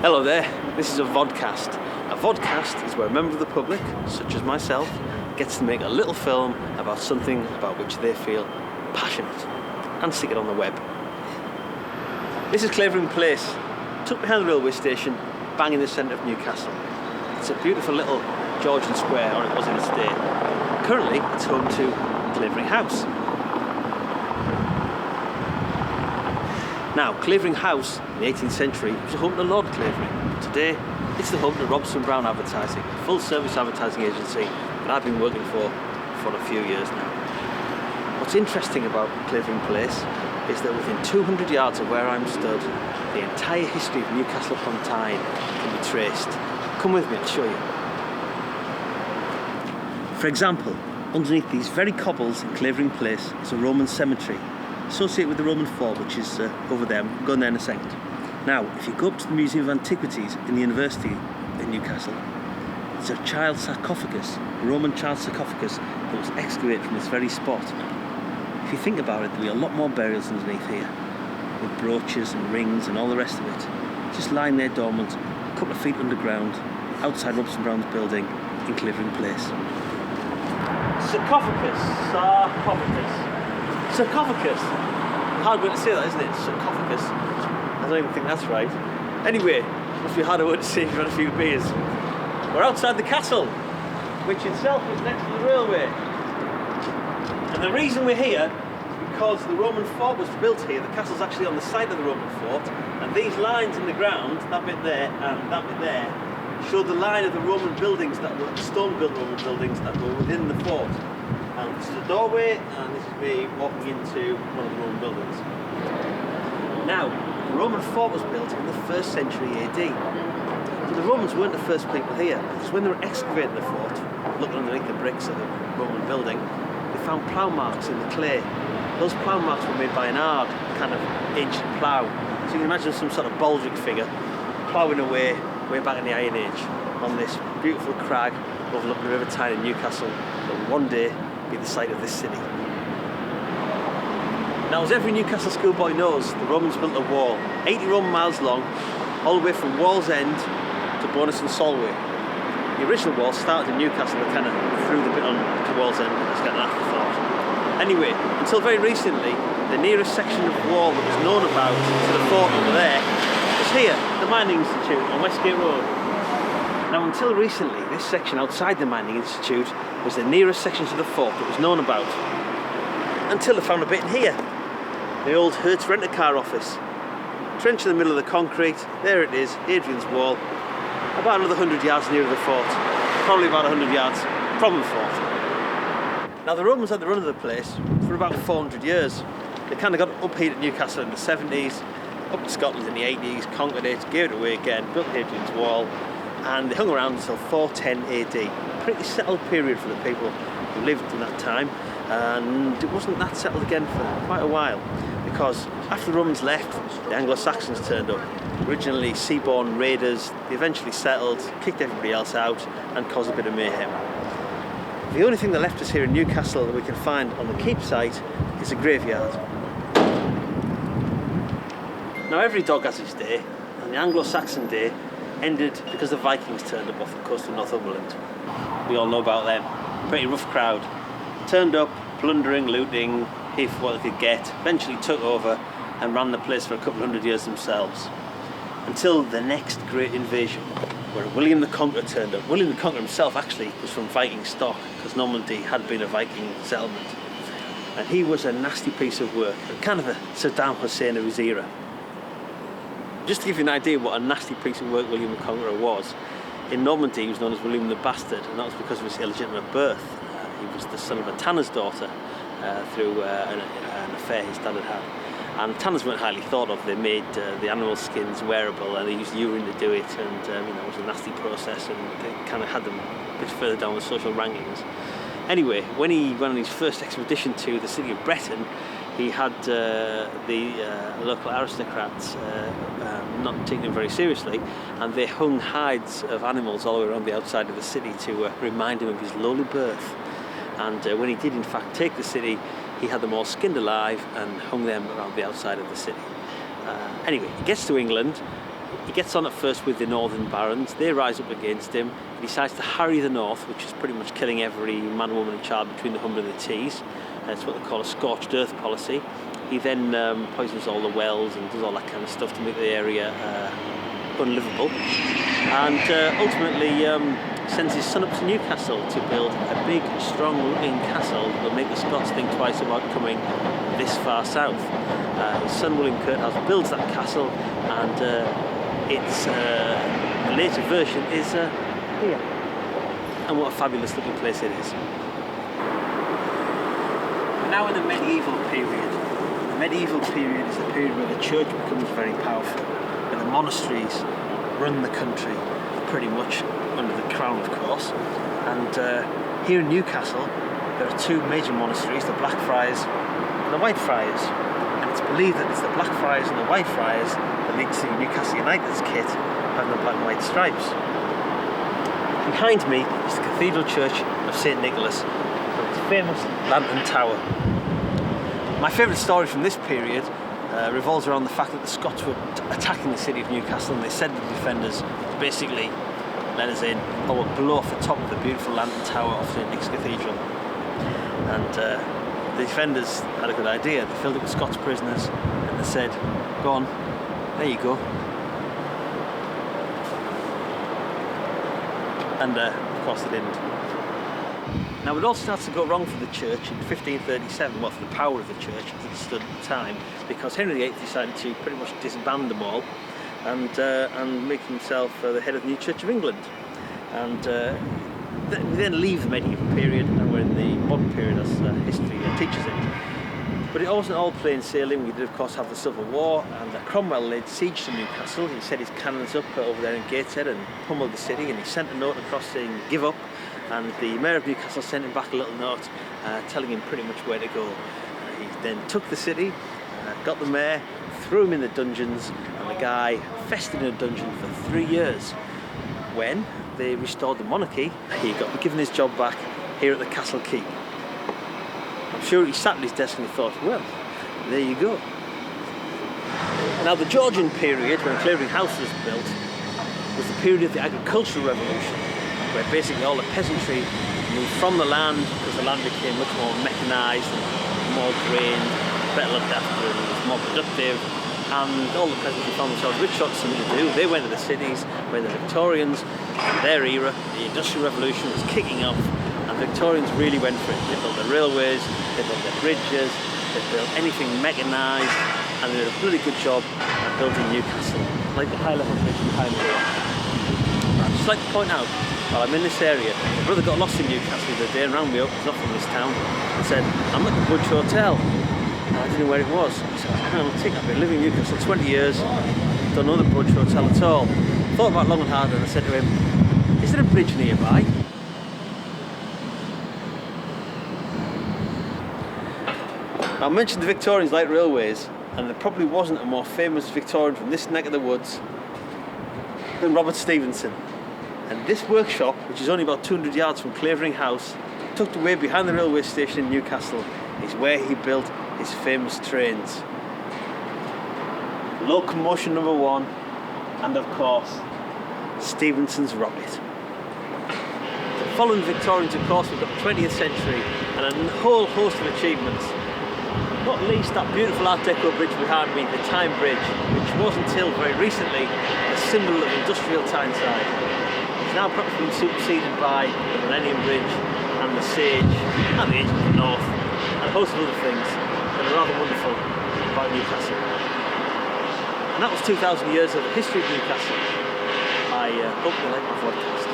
Hello there, this is a Vodcast. A Vodcast is where a member of the public, such as myself, gets to make a little film about something about which they feel passionate and stick it on the web. This is Clavering Place, tucked behind the railway station, bang in the centre of Newcastle. It's a beautiful little Georgian square, or it was in its day. Currently, it's home to Clavering House. Now, Clavering House in the 18th century was a home to Lord Clavering. Today, it's the home to Robson Brown Advertising, a full-service advertising agency that I've been working for a few years now. What's interesting about Clavering Place is that within 200 yards of where I'm stood, the entire history of Newcastle upon Tyne can be traced. Come with me, I'll show you. For example, underneath these very cobbles in Clavering Place is a Roman cemetery associated with the Roman fort, which is over there. I'm going there in a second. Now, if you go up to the Museum of Antiquities in the University in Newcastle, there's a child sarcophagus, a Roman child sarcophagus that was excavated from this very spot. If you think about it, there'll be a lot more burials underneath here, with brooches and rings and all the rest of it, just lying there dormant, a couple of feet underground, outside Robson Brown's building in Clavering Place. Sarcophagus. Hard word to say that, isn't it? Sarcophagus. I don't even think that's right. Anyway, must be a harder word to say if you've had a few beers. We're outside the castle, which itself is next to the railway. And the reason we're here is because the Roman fort was built here. The castle's actually on the site of the Roman fort, and these lines in the ground, that bit there and that bit there, show the line of the Roman buildings that were stone-built Roman buildings that were within the fort. And this is the doorway, and this is me walking into one of the Roman buildings. Now, the Roman fort was built in the 1st century AD. But the Romans weren't the first people here, because when they were excavating the fort, looking underneath the bricks of the Roman building, they found plough marks in the clay. Those plough marks were made by an hard, kind of ancient plough. So you can imagine some sort of baldric figure ploughing away way back in the Iron Age on this beautiful crag overlooking the River Tyne in Newcastle that will one day be the site of this city. Now, as every Newcastle schoolboy knows, the Romans built a wall 80 Roman miles long, all the way from Wall's End to Bowness and Solway. The original wall started in Newcastle and kind of threw the bit on to Wall's End as kind of an afterthought. Anyway, until very recently, the nearest section of wall that was known about to the fort over there was here, the Mining Institute on Westgate Road. Now, until recently, this section outside the Mining Institute was the nearest section to the fort that was known about. Until they found a bit in here, the old Hertz rent-a-car office. Trench in the middle of the concrete, there it is, Hadrian's Wall, about another 100 yards nearer the fort, probably about 100 yards from the fort. Now, the Romans had the run of the place for about 400 years. They kind of got up here at Newcastle in the 70s, up to Scotland in the 80s, conquered it, gave it away again, built Hadrian's Wall, and they hung around until 410 AD. A pretty settled period for the people who lived in that time, and it wasn't that settled again for quite a while, because after the Romans left, the Anglo-Saxons turned up. Originally seaborne raiders, they eventually settled, kicked everybody else out, and caused a bit of mayhem. The only thing that left us here in Newcastle that we can find on the keep site is a graveyard. Now, every dog has its day, and the Anglo-Saxon day ended because the Vikings turned up off the coast of Northumberland. We all know about them. Pretty rough crowd. Turned up, plundering, looting, here for what they could get, eventually took over and ran the place for a couple of 100 years themselves. Until the next great invasion, where William the Conqueror turned up. William the Conqueror himself actually was from Viking stock, because Normandy had been a Viking settlement. And he was a nasty piece of work, kind of a Saddam Hussein of his era. Just to give you an idea what a nasty piece of work William the Conqueror was, in Normandy he was known as William the Bastard, and that was because of his illegitimate birth. He was the son of a tanner's daughter through an affair his dad had had. And tanners weren't highly thought of. They made the animal skins wearable, and they used urine to do it, and it was a nasty process, and they kind of had them a bit further down the social rankings. Anyway, when he went on his first expedition to the city of Breton, he had the local aristocrats not taking him very seriously, and they hung hides of animals all around the outside of the city to remind him of his lowly birth. And when he did in fact take the city, he had them all skinned alive and hung them around the outside of the city. Anyway, he gets to England, He gets on at first with the northern barons. They rise up against him. He decides to harry the north, which is pretty much killing every man, woman and child between the Humber and the Tees. That's what they call a scorched earth policy. He then poisons all the wells and does all that kind of stuff to make the area unlivable. And ultimately sends his son up to Newcastle to build a big, strong-looking castle that will make the Scots think twice about coming this far south. His son William Curthouse builds that castle, and the later version is here. And what a fabulous looking place it is. We're now in the medieval period. The medieval period is the period where the church becomes very powerful, where the monasteries run the country pretty much under the crown, of course. And here in Newcastle there are two major monasteries, the Blackfriars and the Whitefriars. And it's believed that it's the Blackfriars and the Whitefriars that lead to Newcastle United's kit having the black and white stripes. Behind me is the Cathedral Church of St Nicholas, with its famous lantern tower. My favourite story from this period revolves around the fact that the Scots were attacking the city of Newcastle, and they said to the defenders to basically let us in or we'll blow off the top of the beautiful lantern tower of St Nick's Cathedral. And the defenders had a good idea. They filled it with Scots prisoners and they said, go on, there you go. And of course they didn't. Now it all starts to go wrong for the church in 1537, well, for the power of the church as it stood at the time, because Henry VIII decided to pretty much disband them all and make himself the head of the new Church of England. And we then leave the medieval period and we're in the modern period as history teaches it. But it wasn't all plain sailing. We did of course have the Civil War, and Cromwell laid siege to Newcastle. He set his cannons up over there in Gateshead and pummeled the city, and he sent a note across saying give up, and the Mayor of Newcastle sent him back a little note telling him pretty much where to go. He then took the city, got the mayor, threw him in the dungeons, and the guy festered in a dungeon for 3 years. When they restored the monarchy, he got given his job back here at the Castle Keep. I'm sure he sat at his desk and he thought, well, there you go. Now the Georgian period, when Clavering House was built, was the period of the agricultural revolution, where basically all the peasantry moved from the land because the land became much more mechanised and more grained, better looked after, and was more productive, and all the peasantry found themselves with something to do. They went to the cities, where the Victorians, in their era, the Industrial Revolution was kicking off, and Victorians really went for it. They built their railways, they built their bridges, they built anything mechanised, and they did a really good job at building Newcastle, like the high-level bridge behind me. I'd just like to point out, while I'm in this area, my brother got lost in Newcastle the other day and rang me up, he's not from this town, and said, I'm at the Budge Hotel. And I didn't know where it was. I said, I've been living in Newcastle 20 years, don't know the Budge Hotel at all. Thought about it long and hard, and I said to him, is there a bridge nearby? Now, I mentioned the Victorians like railways, and there probably wasn't a more famous Victorian from this neck of the woods than Robert Stevenson. And this workshop, which is only about 200 yards from Clavering House, tucked away behind the railway station in Newcastle, is where he built his famous trains. Locomotion number 1, and of course, Stevenson's rocket. Following the Victorians, of course, we've got the 20th century and a whole host of achievements. Not least that beautiful Art Deco bridge behind me, the Tyne Bridge, which was until very recently a symbol of industrial Tyneside. It's now perhaps been superseded by the Millennium Bridge and the Sage and the Angel of the North and a host of other things that are rather wonderful about Newcastle. And that was 2,000 years of the history of Newcastle. I hope you like my podcast.